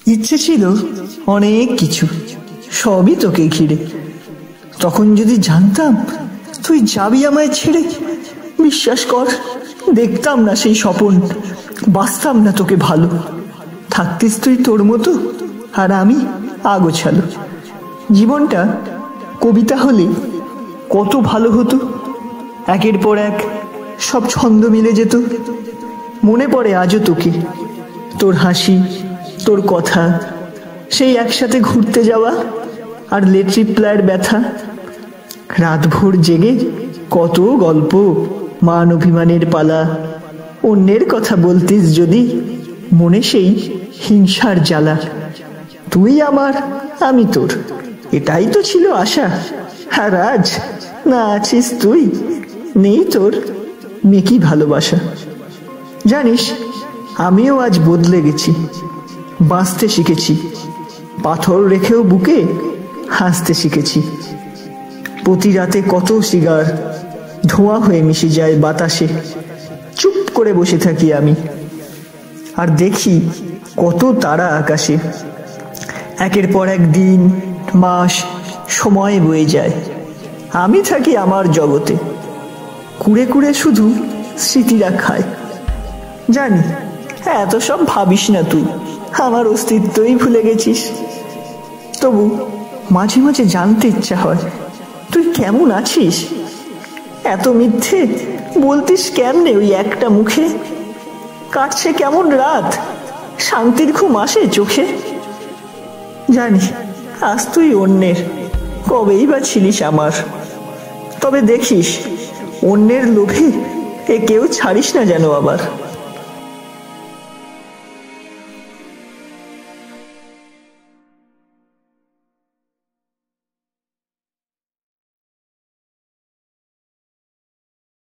ইচ্ছে ছিল অনেক কিছু, সবই তোকে ঘিরে। তখন যদি জানতাম তুই যাবি আমায় ছেড়ে, বিশ্বাস কর দেখতাম না সেই স্বপন, বাঁচতাম না তোকে ভালো। থাকতিস তুই তোর মতো আর আমি আগোছালো। জীবনটা কবিতা হলে কত ভালো হতো। একের পর এক সব ছন্দ মিলে যেত। মনে পড়ে আজও তোকে, তোর হাসি, তোর কথা, সেই একসাথে ঘুরতে যাওয়া আর লেট রিপ্লাইয়ের ব্যথা। রাত ভোর জেগে কত গল্প, মান অভিমানের পালা। অন্যের কথা বলতিস যদি, মনে সেই হিংসার জ্বালা। তুই আমার, আমি তোর, এটাই তো ছিল আশা। আর আজ না আছিস তুই, নেই তোর মেকি ভালোবাসা। জানিস আমিও আজ বদলে গেছি, বাঁচতে শিখেছি, পাথর রেখেও বুকে হাসতে শিখেছি। প্রতি রাতে কত সিগার ধোঁয়া হয়ে মিশে যায় বাতাসে। চুপ করে বসে থাকি আমি আর দেখি কত তারা আকাশে। একের পর এক দিন, মাস, সময় বয়ে যায়। আমি থাকি আমার জগতে, কুড়ে কুড়ে শুধু স্মৃতিরা খায়। জানি এত সব ভাবিস না তুই, আমার অস্তিত্বই ভুলে গেছিস। তবু মাঝে মাঝে জানতে ইচ্ছা হয় তুই কেমন আছিস। এত মিথ্যে বলতিস কেমনে ওই একটা মুখে? কাটছে কেমন রাত, শান্তির ঘুম আসে চোখে? জানি আজ তুই অন্যের, কবেই বা ছিলিস আমার। তবে দেখিস অন্যের লোভে এ কেউ ছাড়িস না যেন আবার।